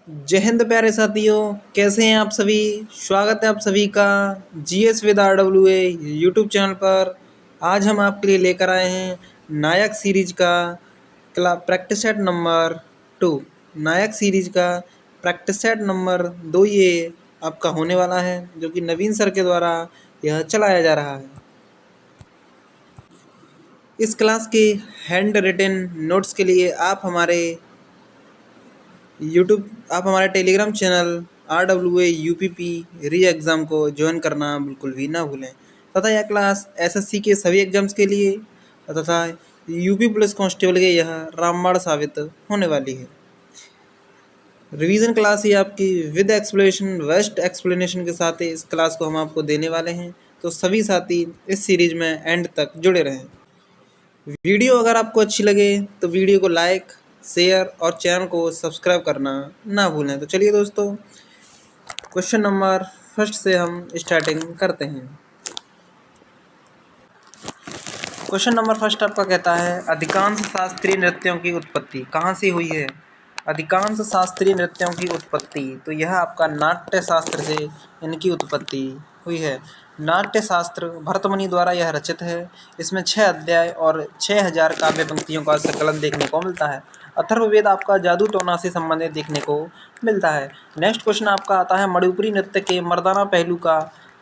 जय हिंद प्यारे साथियों, कैसे हैं आप सभी। स्वागत है आप सभी का GS with RWA YouTube channel पर। आज हम आपके लिए लेकर आए हैं नायक सीरीज का प्रैक्टिस सेट नंबर 2। नायक सीरीज का प्रैक्टिस सेट नंबर 2 ये आपका होने वाला है, जो कि नवीन सर के द्वारा यह चलाया जा रहा है। इस क्लास के हैंड रिटन नोट्स के लिए आप हमारे टेलीग्राम चैनल RWA UPP री एग्ज़ाम को ज्वाइन करना बिल्कुल भी ना भूलें तथा यह क्लास SSC के सभी एग्जाम्स के लिए तथा यूपी पुलिस कांस्टेबल के यह रामबाण साबित होने वाली है। रिवीजन क्लास ही आपकी विद एक्सप्लेनेशन वेस्ट एक्सप्लेनेशन के साथ ही इस क्लास को हम आपको देने वाले हैं, तो सभी साथी इस सीरीज में एंड तक जुड़े रहें। वीडियो अगर आपको अच्छी लगे तो वीडियो को लाइक शेयर और चैनल को सब्सक्राइब करना ना भूलें। तो चलिए दोस्तों, क्वेश्चन नंबर फर्स्ट से हम स्टार्टिंग करते हैं। क्वेश्चन नंबर फर्स्ट आपका कहता है, अधिकांश शास्त्रीय नृत्यों की उत्पत्ति कहाँ से हुई है। अधिकांश शास्त्रीय नृत्यों की उत्पत्ति, तो यह आपका नाट्य शास्त्र से इनकी उत्पत्ति हुई है। नाट्य शास्त्र भरतमुनि द्वारा यह रचित है। इसमें 6 अध्याय और 6000 काव्य पंक्तियों का संकलन देखने को मिलता है। अथर्ववेद आपका जादू टोना से संबंधित देखने को मिलता है। नेक्स्ट क्वेश्चन आपका आता है, मणिपुरी नृत्य के मर्दाना पहलू का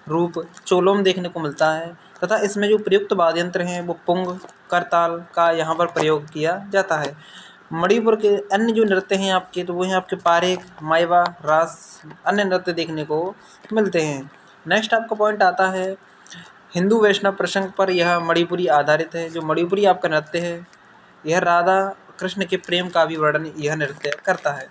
रूप चोलोम देखने को मिलता है तथा इसमें जो प्रयुक्त वाद्य यंत्र हैं वो पुंग करताल का यहाँ पर प्रयोग किया जाता है। मणिपुर के अन्य जो नृत्य हैं आपके, तो वो हैं आपके पारेख, माइवा, रास, अन्य नृत्य देखने को मिलते हैं। नेक्स्ट आपका पॉइंट आता है, हिंदू वैष्णव प्रसंग पर यह मणिपुरी आधारित है। जो मणिपुरी आपका नृत्य है, यह राधा कृष्ण के प्रेम का भी वर्णन यह नृत्य करता है।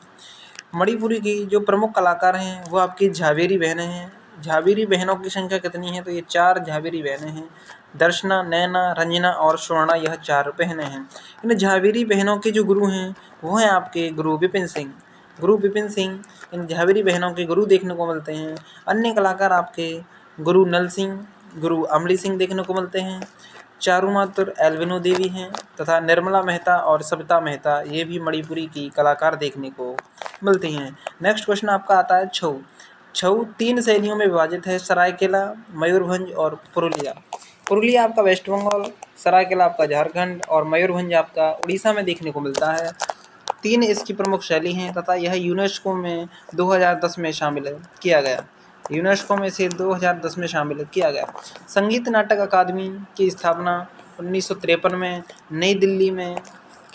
मणिपुरी की जो प्रमुख कलाकार हैं वो आपकी झावेरी बहनें हैं। झावेरी बहनों की संख्या कितनी है, तो ये 4 झावेरी बहनें हैं। दर्शना, नैना, रंजना और स्वर्णा, यह 4 बहनें हैं। इन झावेरी बहनों के जो गुरु हैं वो हैं आपके गुरु विपिन सिंह। गुरु विपिन सिंह इन झावेरी बहनों के गुरु देखने को मिलते हैं। अन्य कलाकार आपके गुरु नल सिंह, गुरु अमली सिंह देखने को मिलते हैं। चारुमातुर एल्विनो देवी हैं तथा निर्मला मेहता और सविता मेहता, ये भी मणिपुरी की कलाकार देखने को मिलती हैं। नेक्स्ट क्वेश्चन आपका आता है, छऊ। छऊ 3 शैलियों में विभाजित है, सरायकेला, मयूरभंज और पुरुलिया। पुरुलिया आपका वेस्ट बंगाल, सरायकेला आपका झारखंड और मयूरभंज आपका उड़ीसा में देखने को मिलता है। 3 इसकी प्रमुख शैली हैं तथा यह यूनेस्को में 2010 में शामिल किया गया। यूनेस्को में से 2010 में शामिल किया गया। संगीत नाटक अकादमी की स्थापना 1953 में नई दिल्ली में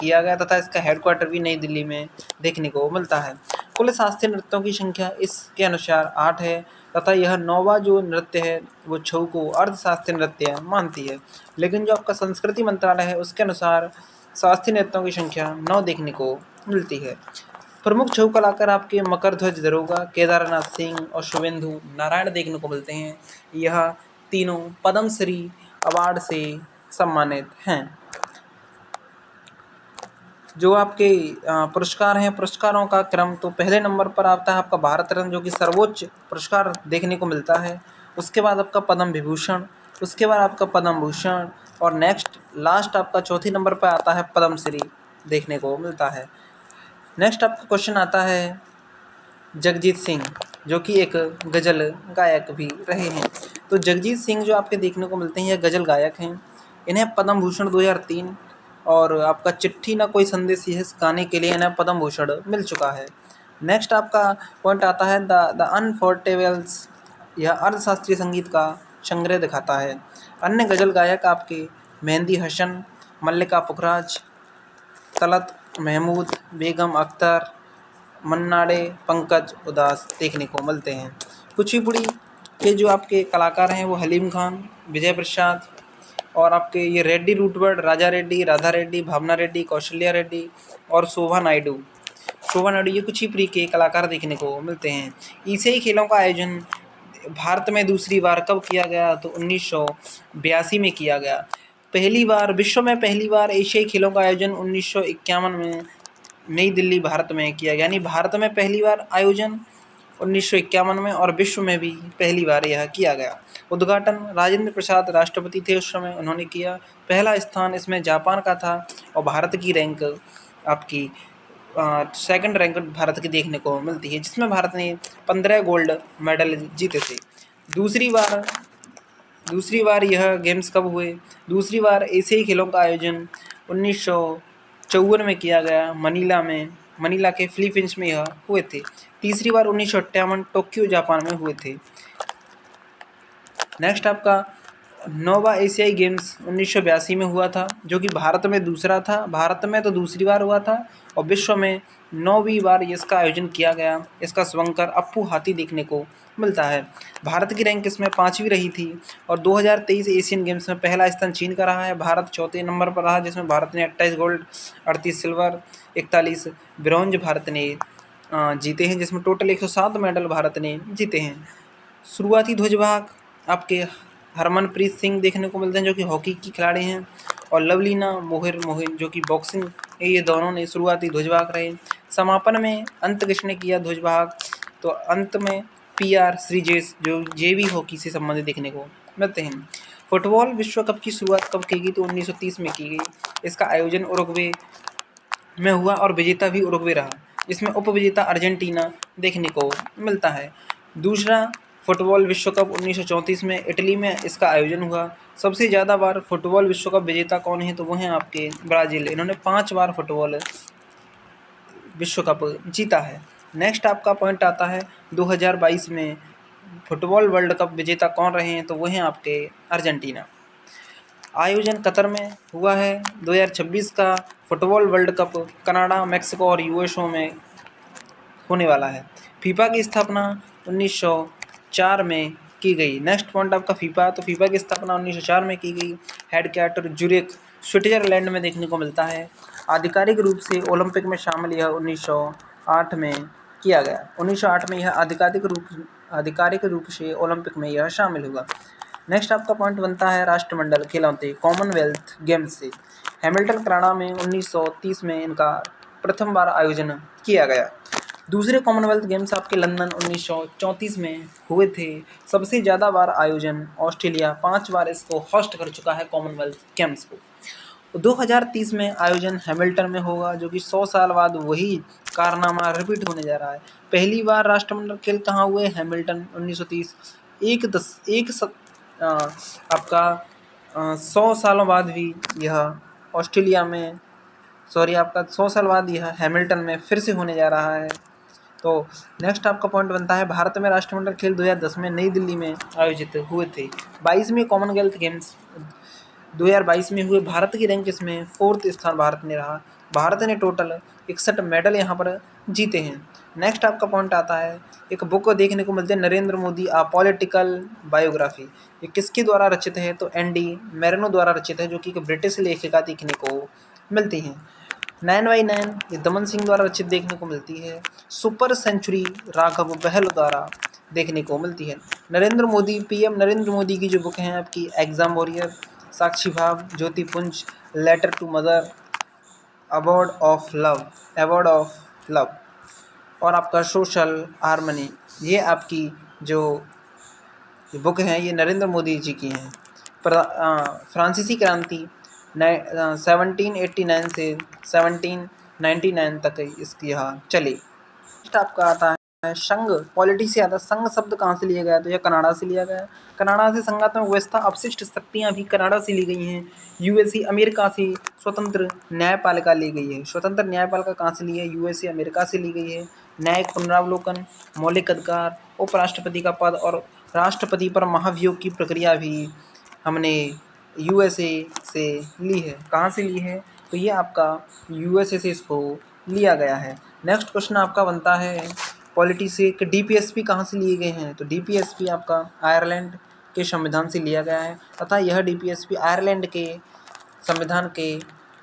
किया गया तथा इसका हेडक्वार्टर भी नई दिल्ली में देखने को मिलता है। कुल शास्त्रीय नृत्यों की संख्या इसके अनुसार 8 है तथा यह 9वां जो नृत्य है वो छऊ को अर्धशास्त्रीय नृत्य मानती है। लेकिन जो आपका संस्कृति मंत्रालय है उसके अनुसार शास्त्रीय नृत्यों की संख्या 9 देखने को मिलती है। प्रमुख छऊ कलाकार आपके मकर ध्वज दरोगा, केदारनाथ सिंह और शुभेंदु नारायण देखने को मिलते हैं। यह तीनों पद्मश्री अवार्ड से सम्मानित हैं। जो आपके पुरस्कार हैं, पुरस्कारों का क्रम, तो पहले नंबर पर आता है आपका भारत रत्न, जो कि सर्वोच्च पुरस्कार देखने को मिलता है। उसके बाद आपका पद्म विभूषण, उसके बाद आपका पद्म भूषण और नेक्स्ट लास्ट आपका चौथे नंबर पर आता है पद्मश्री देखने को मिलता है। नेक्स्ट आपका क्वेश्चन आता है, जगजीत सिंह जो कि एक गज़ल गायक भी रहे हैं। तो जगजीत सिंह जो आपके देखने को मिलते हैं यह गज़ल गायक हैं। इन्हें पद्म भूषण 2003 और आपका चिट्ठी ना कोई संदेश यह गाने के लिए इन्हें पद्म भूषण मिल चुका है। नेक्स्ट आपका पॉइंट आता है, द अनफोर्टेबल्स, यह अर्थशास्त्रीय संगीत का संग्रह दिखाता है। अन्य गज़ल गायक आपके मेहंदी हसन, मल्लिका पुखराज, तलत महमूद, बेगम अख्तर, मन्ना डे, पंकज उदास देखने को मिलते हैं। कुचिपुड़ी के जो आपके कलाकार हैं वो हलीम खान, विजय प्रसाद और आपके ये रेड्डी रूटवर्ड, राजा रेड्डी, राधा रेड्डी, भावना रेड्डी, कौशल्या रेड्डी और शोभा नायडू, ये कुचिपुड़ी के कलाकार देखने को मिलते हैं। एशियाई खेलों का आयोजन भारत में दूसरी बार कब किया गया, तो 1982 में किया गया। पहली बार विश्व में पहली बार एशियाई खेलों का आयोजन 1951 में नई दिल्ली भारत में किया गया। यानी भारत में पहली बार आयोजन 1951 में और विश्व में भी पहली बार यह किया गया। उद्घाटन राजेंद्र प्रसाद राष्ट्रपति थे उस समय, उन्होंने किया। पहला स्थान इसमें जापान का था और भारत की रैंक आपकी सेकंड रैंक भारत की देखने को मिलती है, जिसमें भारत ने 15 गोल्ड मेडल जीते थे। दूसरी बार यह गेम्स कब हुए? दूसरी बार एशियाई खेलों का आयोजन 1954 में किया गया, मनीला के फिलीपींस में यह हुए थे। तीसरी बार 1958 टोक्यो जापान में हुए थे। नेक्स्ट आपका 9वां एशियाई गेम्स 1982 में हुआ था, जो कि भारत में दूसरा था। भारत में तो दूसरी बार हुआ था और विश्व में 9वीं बार इसका आयोजन किया गया। इसका शुभंकर अप्पू हाथी देखने को मिलता है। भारत की रैंक इसमें 5वीं रही थी और 2023 एशियन गेम्स में पहला स्थान चीन का रहा है। भारत चौथे नंबर पर रहा, जिसमें भारत ने 28 गोल्ड, 38 सिल्वर, 41 ब्रॉन्ज भारत ने जीते हैं, जिसमें टोटल 107 मेडल भारत ने जीते हैं। शुरुआती ध्वजवाहक आपके हरमनप्रीत सिंह देखने को मिलते हैं, जो कि हॉकी की खिलाड़ी हैं, और लवलीना मोहिन जो कि बॉक्सिंग, ये दोनों ने शुरुआती ध्वजवाहक रहे। समापन में अंत किसने किया ध्वजवाहक? तो अंत में PR श्रीजेश, जो जेवी हॉकी से संबंधित देखने को मिलते हैं। फुटबॉल विश्व कप की शुरुआत कब की गई? तो 1930 में की गई। इसका आयोजन उरुग्वे में हुआ और विजेता भी उरुग्वे रहा। इसमें उपविजेता अर्जेंटीना देखने को मिलता है। दूसरा फुटबॉल विश्व कप 1934 में इटली में इसका आयोजन हुआ। सबसे ज़्यादा बार फुटबॉल विश्व कप विजेता कौन है? तो वो हैं आपके ब्राज़ील। इन्होंने 5 बार फुटबॉल विश्व कप जीता है। नेक्स्ट आपका पॉइंट आता है 2022 में फुटबॉल वर्ल्ड कप विजेता कौन रहे हैं? तो वो हैं आपके अर्जेंटीना। आयोजन कतर में हुआ है। 2026 का football world cup Canada, Mexico और यूएसए में होने वाला है। फीफा की स्थापना 1904 में की गई। नेक्स्ट पॉइंट आपका फीफा। तो फीफा की स्थापना 1904 में की गई। हेडक्वार्टर ज्यूरिख, स्विट्जरलैंड में देखने को मिलता है। आधिकारिक रूप से ओलंपिक में शामिल यह 1908 में किया गया। 1908 में यह आधिकारिक रूप से ओलंपिक में यह शामिल हुआ। नेक्स्ट आपका पॉइंट बनता है राष्ट्रमंडल खिलौते कॉमनवेल्थ गेम्स से। हैमिल्टन कनाडा में 1930 में इनका प्रथम बार आयोजन किया गया। दूसरे कॉमनवेल्थ गेम्स आपके लंदन 1934 में हुए थे। सबसे ज़्यादा बार आयोजन ऑस्ट्रेलिया 5 बार इसको होस्ट कर चुका है कॉमनवेल्थ गेम्स को। 2030 में आयोजन हैमिल्टन में होगा, जो कि 100 साल बाद वही कारनामा रिपीट होने जा रहा है। पहली बार राष्ट्रमंडल खेल कहाँ हुए? हैमिल्टन 1930। आपका 100 सालों बाद भी यह ऑस्ट्रेलिया में, आपका 100 साल बाद यह हैमिल्टन में फिर से होने जा रहा है। तो नेक्स्ट आपका पॉइंट बनता है भारत में राष्ट्रमंडल खेल 2010 में नई दिल्ली में आयोजित हुए थे। 22वें कॉमनवेल्थ गेम्स 2022 में हुए। भारत की रैंक इसमें 4th स्थान भारत ने रहा। भारत ने टोटल 61 मेडल यहाँ पर जीते हैं। नेक्स्ट आपका पॉइंट आता है, एक बुक देखने को मिलती है नरेंद्र मोदी आ पॉलिटिकल बायोग्राफी। ये किसके द्वारा रचित है? तो ND मैरिनो द्वारा रचित है, जो कि एक ब्रिटिश लेखिका देखने को मिलती हैं। 9/9 ये दमन सिंह द्वारा रचित देखने को मिलती है। सुपर सेंचुरी राघव बहल द्वारा देखने को मिलती है। PM नरेंद्र मोदी की जो बुक हैं आपकी exam warrior, Sakshi Bhav, Jyotipunj, letter to mother, award of love और आपका सोशल हार्मनी, ये आपकी जो बुक हैं ये नरेंद्र मोदी जी की हैं। फ्रांसीसी क्रांति 1789 से 1799 तक इसकी यहाँ चली। नेक्स्ट आपका आता है संघ। पॉलिटी से आता है संघ शब्द कहाँ से लिया गया? तो यह कनाडा से लिया गया। कनाडा से संघात्मक व्यवस्था, अपशिष्ट शक्तियाँ भी कनाडा से ली गई हैं। USA अमेरिका से स्वतंत्र न्यायपालिका ली गई है। स्वतंत्र न्यायपालिका कहाँ से ली है? USA अमेरिका से ली गई है। न्यायिक पुनरावलोकन, मौलिक अधिकार, उपराष्ट्रपति का पद और राष्ट्रपति पर महाभियोग की प्रक्रिया भी हमने USA से ली है। कहाँ से ली है? तो ये आपका USA से इसको लिया गया है। नेक्स्ट क्वेश्चन आपका बनता है पॉलिटी से कि DPSP कहाँ से लिए गए हैं? तो DPSP आपका आयरलैंड के संविधान से लिया गया है तथा यह DPSP आयरलैंड के संविधान के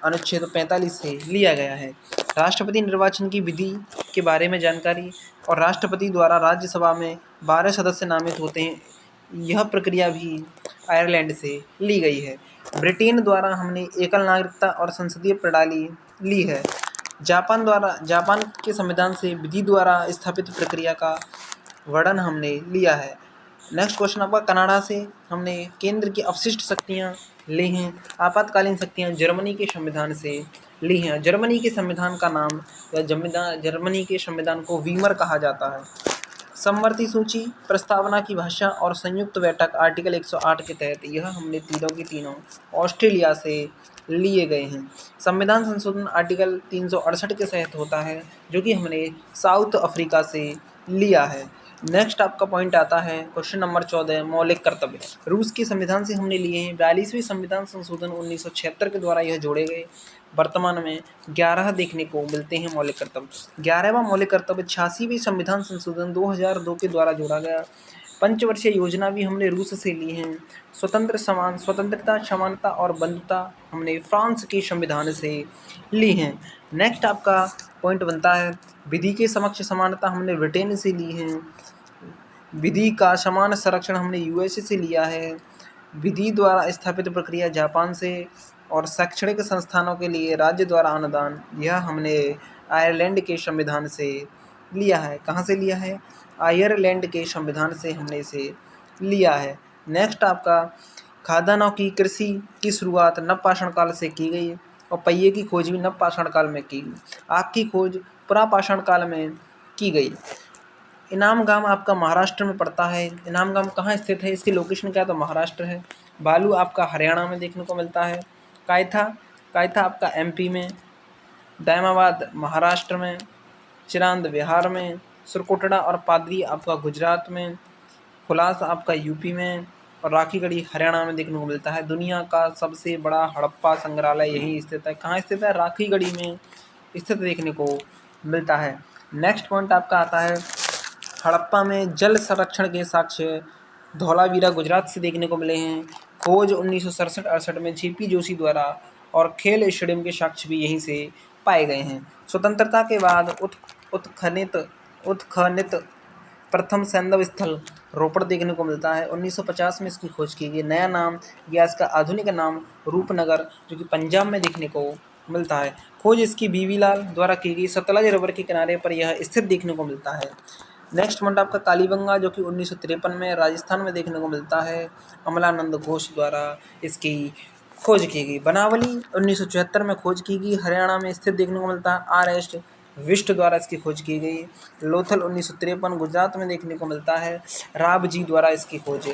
अनुच्छेद 45 से लिया गया है। राष्ट्रपति निर्वाचन की विधि के बारे में जानकारी और राष्ट्रपति द्वारा राज्यसभा में 12 सदस्य नामित होते हैं, यह प्रक्रिया भी आयरलैंड से ली गई है। ब्रिटेन द्वारा हमने एकल नागरिकता और संसदीय प्रणाली ली है। जापान के संविधान से विधि द्वारा स्थापित प्रक्रिया का वर्णन हमने लिया है। नेक्स्ट क्वेश्चन आपका कनाडा से हमने केंद्र की अपशिष्ट शक्तियाँ ली हैं। आपातकालीन शक्तियाँ जर्मनी के संविधान से ली हैं। जर्मनी के संविधान का नाम या जर्मनी के संविधान को वीमर कहा जाता है। समवर्ती सूची, प्रस्तावना की भाषा और संयुक्त बैठक आर्टिकल 108 के तहत यह हमने तीनों की तीनों ऑस्ट्रेलिया से लिए गए हैं। संविधान संशोधन आर्टिकल 368 के तहत होता है, जो कि हमने साउथ अफ्रीका से लिया है। नेक्स्ट आपका पॉइंट आता है क्वेश्चन नंबर 14, मौलिक कर्तव्य। रूस के संविधान से हमने लिए हैं। 42वें संविधान संशोधन 1976 के द्वारा यह जोड़े गए। वर्तमान में 11 देखने को मिलते हैं मौलिक कर्तव्य। 11वां मौलिक कर्तव्य 86वें संविधान संशोधन 2002 के द्वारा जोड़ा गया। पंचवर्षीय योजना भी हमने रूस से ली है। स्वतंत्रता, समानता और बंधुता हमने फ्रांस के संविधान से ली हैं। नेक्स्ट आपका पॉइंट बनता है विधि के समक्ष समानता हमने ब्रिटेन से ली है। विधि का समान संरक्षण हमने यूएसए से लिया है। विधि द्वारा स्थापित प्रक्रिया जापान से। और शैक्षणिक संस्थानों के लिए राज्य द्वारा अनुदान यह हमने आयरलैंड के संविधान से लिया है। कहाँ से लिया है? आयरलैंड के संविधान से हमने इसे लिया है। नेक्स्ट आपका खाद्यान्नों की कृषि की शुरुआत नवपाषाण काल से की गई और पहिए की खोज भी नवपाषाण काल में की गई। आग की खोज पुरापाषाण काल में की गई। इनाम गांव आपका महाराष्ट्र में पड़ता है। इनाम गांव कहाँ स्थित है? इसकी लोकेशन क्या है? तो महाराष्ट्र है। बालू आपका हरियाणा में देखने को मिलता है। कायथा आपका एमपी में। दायमाबाद महाराष्ट्र में। चिरांद बिहार में। सुरकोटड़ा और पादरी आपका गुजरात में। हुलास आपका यूपी में। और राखीगढ़ी हरियाणा में देखने को मिलता है। दुनिया का सबसे बड़ा हड़प्पा संग्रहालय यही स्थित है। कहाँ स्थित है? राखीगढ़ी में स्थित देखने को मिलता है। नेक्स्ट पॉइंट आपका आता है हड़प्पा में जल संरक्षण के साक्ष्य धौलावीरा गुजरात से देखने को मिले हैं। खोज 1967-68 में जेपी जोशी द्वारा और खेल स्टेडियम के साक्ष्य भी यहीं से पाए गए हैं। स्वतंत्रता के बाद उत्खनित प्रथम सैंधव स्थल रोपड़ देखने को मिलता है। 1950 में इसकी खोज की गई। नया नाम या इसका आधुनिक नाम रूपनगर, जो कि पंजाब में देखने को मिलता है। खोज इसकी बीवी लाल द्वारा की गई। सतलज रिवर के किनारे पर यह स्थित देखने को मिलता है। नेक्स्ट पॉइंट आपका कालीबंगा, जो कि 1953 में राजस्थान में देखने को मिलता है। अमलानंद घोष द्वारा इसकी खोज की गई। बनावली 1974 में खोज की गई, हरियाणा में स्थित देखने को मिलता है। आर.एस. विष्ट द्वारा इसकी खोज की गई। लोथल 1953 गुजरात में देखने को मिलता है। रावजी द्वारा इसकी खोज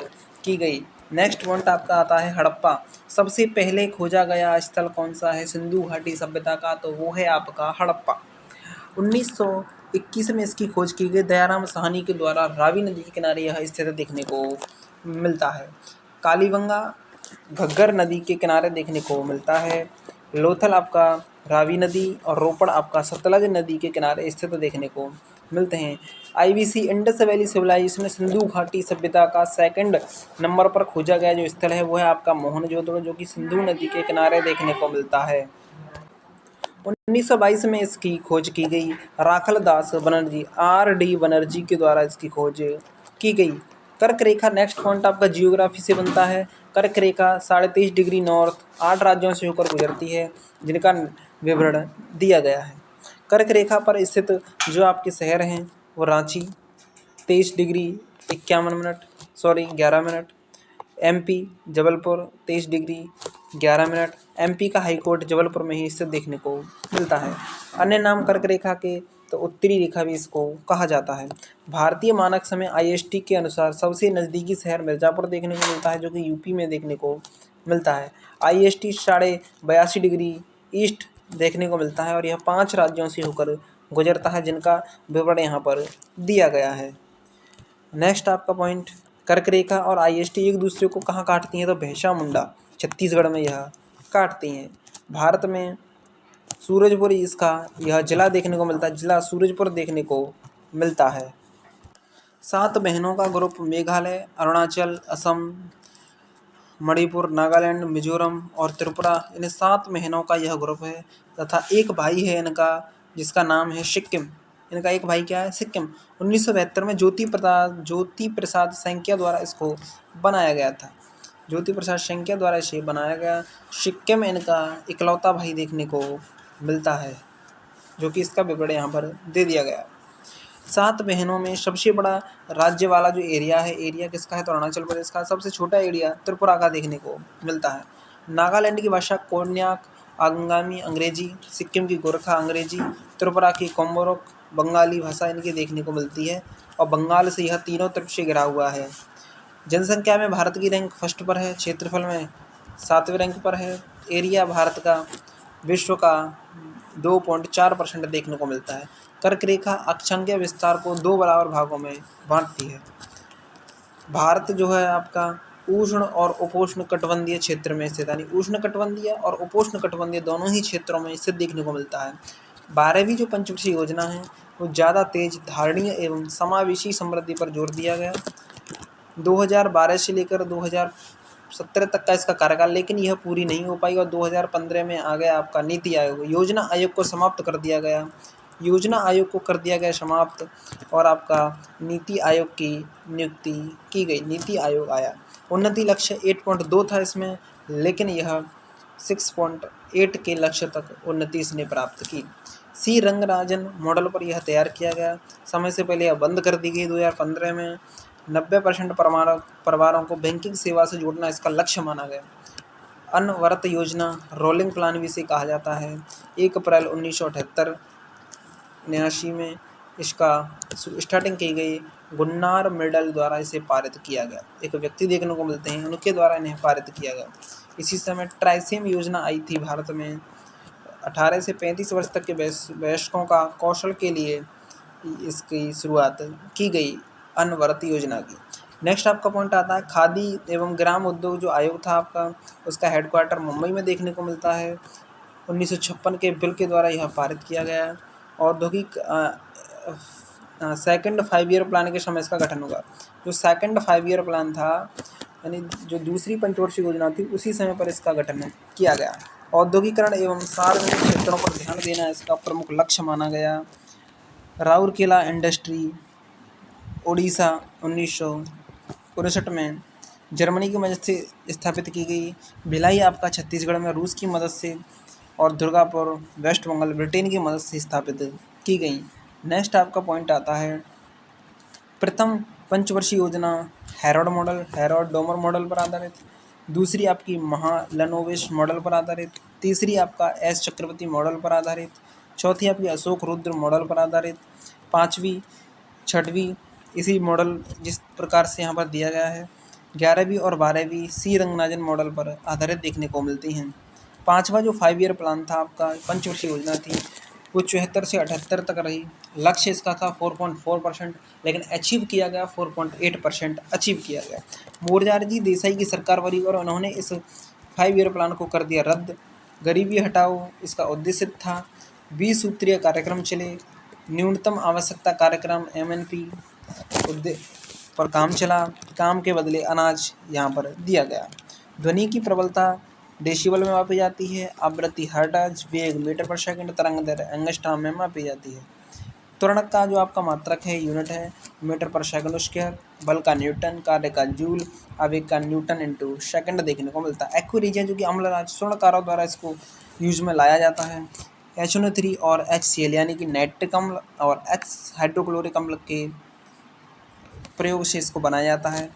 की गई। नेक्स्ट पॉइंट आपका आता है हड़प्पा। सबसे पहले खोजा गया स्थल कौन सा है सिंधु घाटी सभ्यता का? तो वो है आपका हड़प्पा। 1921 में इसकी खोज की गई। दयाराम साहनी के द्वारा रावी नदी के किनारे यह स्थित देखने को मिलता है। कालीबंगा घग्गर नदी के किनारे देखने को मिलता है। लोथल आपका रावी नदी और रोपड़ आपका सतलज नदी के किनारे स्थित देखने को मिलते हैं। आईवीसी इंडस वैली सिविलाइजेशन सिंधु घाटी सभ्यता का सेकंड नंबर पर खोजा गया जो स्थल है वो है आपका मोहनजोदड़ो, जो कि सिंधु नदी के किनारे देखने को मिलता है। 1922 में इसकी खोज की गई। राखल दास बनर्जी R.D. बनर्जी के द्वारा इसकी खोज की गई। कर्क रेखा, नेक्स्ट पॉइंट आपका जियोग्राफी से बनता है। कर्क रेखा 23.5 डिग्री नॉर्थ 8 राज्यों से होकर गुजरती है, जिनका विवरण दिया गया है। कर्क रेखा पर स्थित जो आपके शहर हैं वो Ranchi 23 degree 11 minute. MP Jabalpur 23 degree 11 minute. MP का हाईकोर्ट जबलपुर में ही स्थित देखने को मिलता है। अन्य नाम कर्क रेखा के तो उत्तरी रेखा भी इसको कहा जाता है। भारतीय मानक समय आईएसटी के अनुसार सबसे नज़दीकी शहर मिर्ज़ापुर देखने को मिलता है, जो कि यूपी में देखने को मिलता है। आईएसटी 82.5 डिग्री ईस्ट देखने को मिलता है और यह 5 राज्यों से होकर गुजरता है, जिनका विवरण यहाँ पर दिया गया है। नेक्स्ट आपका पॉइंट कर्क रेखा और आईएसटी एक दूसरे को कहाँ काटती हैं? तो भैंसा मुंडा छत्तीसगढ़ में यह काटती हैं। भारत में सूरजपुर इसका यह जिला देखने को मिलता है। जिला सूरजपुर देखने को मिलता है। 7 बहनों का ग्रुप मेघालय, अरुणाचल, असम, मणिपुर, नागालैंड, मिजोरम और त्रिपुरा, इन 7 बहनों का यह ग्रुप है। तथा एक भाई है इनका जिसका नाम है सिक्किम। इनका एक भाई क्या है? सिक्किम। 1972 में ज्योति प्रसाद सैंकिया द्वारा इसको बनाया गया था। ज्योति प्रसाद सैंकिया द्वारा इसे बनाया गया। सिक्किम इनका इकलौता भाई देखने को मिलता है, जो कि इसका विवरण यहाँ पर दे दिया गया। 7 बहनों में सबसे बड़ा राज्य वाला जो एरिया है, एरिया किसका है? तो अरुणाचल प्रदेश का। सबसे छोटा एरिया त्रिपुरा का देखने को मिलता है। नागालैंड की भाषा कोन्याक आंगामी अंग्रेजी, सिक्किम की गोरखा अंग्रेजी, त्रिपुरा की कोमोरोक बंगाली भाषा इनकी देखने को मिलती है और बंगाल से यह तीनों तरफ से घिरा हुआ है। जनसंख्या में भारत की रैंक फर्स्ट पर है, क्षेत्रफल में 7वें रैंक पर है। एरिया भारत का विश्व का 2.4% देखने को मिलता है। कर्क रेखा अक्षांशीय विस्तार को 2 बराबर भागों में बांटती है। भारत जो है आपका उष्ण और उपोष्ण कटिबंधीय क्षेत्र में स्थित, यानी उष्ण कटिबंधीय और उपोष्ण कटिबंधीय दोनों ही क्षेत्रों में इसे देखने को मिलता है। 12वीं जो पंचवर्षीय योजना है वो ज़्यादा तेज, धारणीय एवं समावेशी समृद्धि पर जोर दिया गया। 2012 से लेकर 2017 तक का इसका कार्यकाल, लेकिन यह पूरी नहीं हो पाई और 2015 में आ गया आपका नीति आयोग। योजना आयोग को समाप्त कर दिया गया, योजना आयोग को कर दिया गया समाप्त और आपका नीति आयोग की नियुक्ति की गई, नीति आयोग आया। उन्नति लक्ष्य 8.2 था इसमें, लेकिन यह 6.8 के लक्ष्य तक उन्नति इसने प्राप्त की। सी रंगराजन मॉडल पर यह तैयार किया गया, समय से पहले यह बंद कर दी गई 2015 में। 90% परिवारों को बैंकिंग सेवा से जोड़ना इसका लक्ष्य माना गया। अनवरत योजना, रोलिंग प्लान भी इसे कहा जाता है। 1 अप्रैल 1978-89 में इसका स्टार्टिंग की गई। गुन्नार मेडल द्वारा इसे पारित किया गया, एक व्यक्ति देखने को मिलते हैं, उनके द्वारा इन्हें पारित किया गया। इसी समय ट्राइसेम योजना आई थी भारत में। 18 से 35 वर्ष तक के वयस्कों का कौशल के लिए इसकी शुरुआत की गई, अनवरत योजना की। नेक्स्ट आपका पॉइंट आता है खादी एवं ग्राम उद्योग जो आयोग था आपका, उसका हेडक्वार्टर मुंबई में देखने को मिलता है। 1956 के बिल के द्वारा यह पारित किया गया। औद्योगिक सेकंड 5 ईयर प्लान के समय इसका गठन होगा। जो सेकंड 5 ईयर प्लान था, यानी जो दूसरी पंचवर्षीय योजना थी, उसी समय पर इसका गठन किया गया। औद्योगिकरण एवं सार्वजनिक क्षेत्रों पर ध्यान देना इसका प्रमुख लक्ष्य माना गया। राउरकेला इंडस्ट्री ओडिशा 1959 में जर्मनी की मदद से स्थापित की गई। भिलाई आपका छत्तीसगढ़ में रूस की मदद से और दुर्गापुर वेस्ट बंगाल ब्रिटेन की मदद से स्थापित की गई। नेक्स्ट आपका पॉइंट आता है प्रथम पंचवर्षीय योजना Herod model, Herod Domar model पर आधारित। दूसरी आपकी महालनोबिस मॉडल पर आधारित। तीसरी आपका एस चक्रवर्ती मॉडल पर आधारित। चौथी आपकी अशोक रुद्र मॉडल पर आधारित। पाँचवीं छठवीं इसी मॉडल जिस प्रकार से यहाँ पर दिया गया है। 11वीं और 12वीं सी रंगराजन मॉडल पर आधारित देखने को मिलती हैं। पाँचवा जो 5 ईयर प्लान था आपका, पंचवर्षीय योजना थी, वो 74 से 78 तक रही। लक्ष्य इसका था 4.4%, लेकिन अचीव किया गया 4.8% अचीव किया गया। मोरारजी देसाई की सरकार बनी और उन्होंने इस 5 ईयर प्लान को कर दिया रद्द। गरीबी हटाओ इसका उद्देश्य था। 20 सूत्रीय कार्यक्रम चले। न्यूनतम आवश्यकता कार्यक्रम MNP पर काम चला। काम के बदले अनाज यहाँ पर दिया गया। ध्वनि की प्रबलता डेसिबल में मापी जाती है। आवृत्ति हर्ट्ज, वेग मीटर पर सेकंड, तरंग दैर्घ्य एंगस्ट्रॉम में मापी जाती है। त्वरण का जो आपका मात्रक है यूनिट है मीटर पर सेकंड स्क्वायर। बल का न्यूटन, कार्य का जूल, आवेग का न्यूटन इंटू सेकंड देखने को मिलता है। एक्विरीजिया जो कि अम्लराज स्वर्णकारों द्वारा इसको यूज में लाया जाता है। HNO3 और HCl यानी कि नाइट्रिक अम्ल और H हाइड्रोक्लोरिक अम्ल के प्रयोग से इसको बनाया जाता है।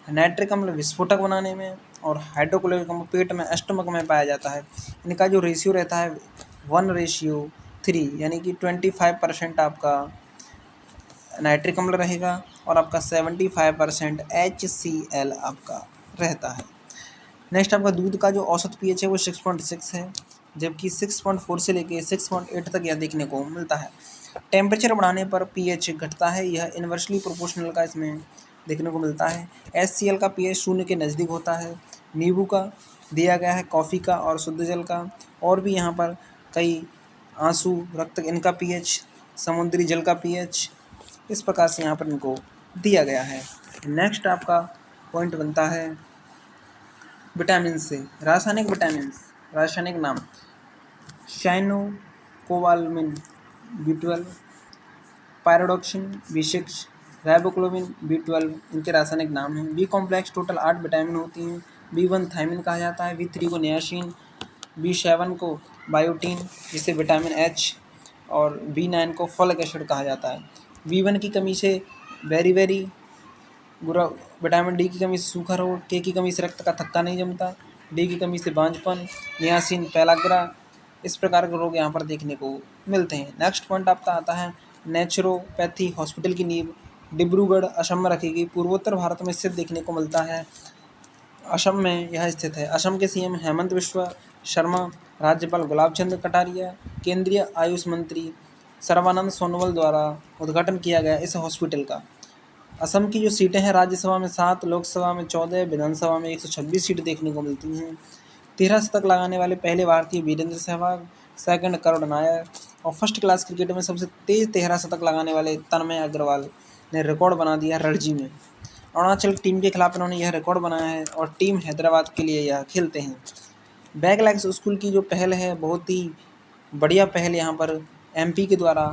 नाइट्रिक अम्ल विस्फोटक बनाने में और हाइड्रोक्लोरिक अम्ल पेट में स्टमक में पाया जाता है। इनका जो रेशियो रहता है 1:3, यानी कि 25% आपका नाइट्रिक अम्ल रहेगा और आपका 75% HCl आपका रहता है। नेक्स्ट आपका दूध का जो औसत pH है वो 6.6 है, जबकि 6.4 से लेके 6.8 तक यह देखने को मिलता है। टेम्परेचर बढ़ाने पर pH घटता है, यह इन्वर्सली प्रोपोर्शनल का इसमें देखने को मिलता है। HCl का pH 0 के नज़दीक होता है। नींबू का दिया गया है, कॉफ़ी का और शुद्ध जल का, और भी यहाँ पर कई आंसू, रक्त, इनका pH, समुद्री जल का pH, इस प्रकार से यहाँ पर इनको दिया गया है। नेक्स्ट आपका पॉइंट बनता है विटामिन से। रासायनिक विटामिन, रासायनिक नाम cyanocobalamin B12, pyridoxine B6, राइबोक्लोबिन B12 इनके रासायनिक नाम हैं। बी कॉम्प्लेक्स टोटल 8 विटामिन होती हैं। B1 थायमिन कहा जाता है, B3 को नियासिन, B7 को बायोटीन जिसे विटामिन H, और B9 को फॉलिक एसिड कहा जाता है। B1 की कमी से बेरी बुरा, विटामिन D की कमी से सूखा रोग, K की कमी से रक्त का थक्का नहीं जमता, डी की कमी से बांझपन, नियासिन, पेलाग्रा, इस प्रकार के रोग यहाँ पर देखने को मिलते हैं। नेक्स्ट पॉइंट आपका आता है नेचुरोपैथी हॉस्पिटल की नींव डिब्रूगढ़ असम में रखी गई। पूर्वोत्तर भारत में स्थित देखने को मिलता है, असम में यह स्थित है। असम के सीएम हेमंत बिश्व शर्मा, राज्यपाल गुलाब चंद कटारिया, केंद्रीय आयुष मंत्री सर्बानंद सोनोवाल द्वारा उद्घाटन किया गया इस हॉस्पिटल का। असम की जो सीटें हैं, राज्यसभा में 7, लोकसभा में 14, विधानसभा में 126 सीट देखने को मिलती हैं। 13 शतक लगाने वाले पहले भारतीय वीरेंद्र सहवाग, सेकंड करुण नायर, और फर्स्ट क्लास क्रिकेट में सबसे तेज 13 शतक लगाने वाले तन्मय अग्रवाल ने रिकॉर्ड बना दिया रणजी में। अरुणाचल टीम के खिलाफ इन्होंने यह रिकॉर्ड बनाया है और टीम हैदराबाद के लिए यह खेलते हैं। बैकलैग्स स्कूल की जो पहल है, बहुत ही बढ़िया पहल यहाँ पर एमपी के द्वारा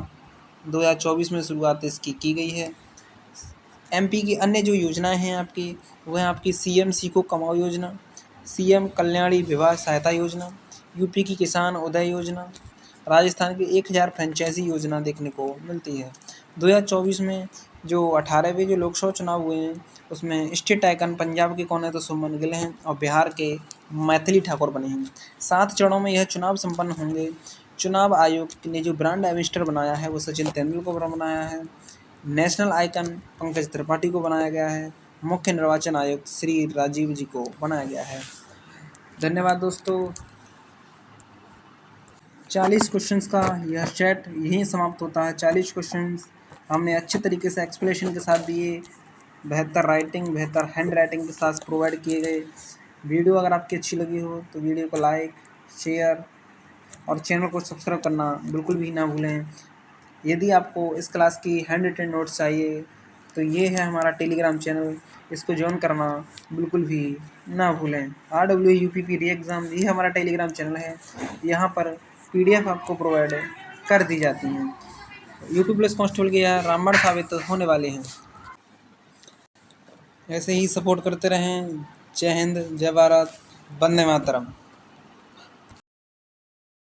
2024 में शुरुआत इसकी की गई है। एमपी की अन्य जो योजनाएं हैं आपकी, वह हैं आपकी सीएम सीखो कमाओ योजना, सीएम कल्याणी विवाह सहायता योजना, यूपी की किसान उदय योजना, राजस्थान की 1000 फ्रेंचाइजी योजना देखने को मिलती है। 2024 में जो 18वें जो लोकसभा चुनाव हुए हैं, उसमें स्टेट आइकन पंजाब के कौन है तो शुभमन गिल हैं और बिहार के मैथिली ठाकुर बने हैं। 7 चरणों में यह चुनाव संपन्न होंगे। चुनाव आयोग ने जो ब्रांड एम्बेसडर बनाया है वो सचिन तेंदुलकर बनाया है। नेशनल आइकन पंकज त्रिपाठी को बनाया गया है। मुख्य निर्वाचन आयुक्त श्री राजीव जी को बनाया गया है। धन्यवाद दोस्तों। 40 क्वेश्चंस का यह सेट यहीं समाप्त होता है। 40 क्वेश्चंस हमने अच्छे तरीके से एक्सप्लेनेशन के साथ दिए, बेहतर राइटिंग, बेहतर हैंड राइटिंग के साथ प्रोवाइड किए गए। वीडियो अगर आपकी अच्छी लगी हो तो वीडियो को लाइक, शेयर और चैनल को सब्सक्राइब करना बिल्कुल भी ना भूलें। यदि आपको इस क्लास की हैंड रिटन नोट्स चाहिए तो ये है हमारा टेलीग्राम चैनल, इसको ज्वाइन करना बिल्कुल भी ना भूलें। RWUPP री एग्ज़ाम, ये हमारा टेलीग्राम चैनल है, यहाँ पर PDF आपको प्रोवाइड कर दी जाती हैं। यूपी पुलिस कांस्टेबल के यहाँ रामबाण साबित होने वाले हैं। ऐसे ही सपोर्ट करते रहें। जय हिंद, जय भारत, वंदे मातरम।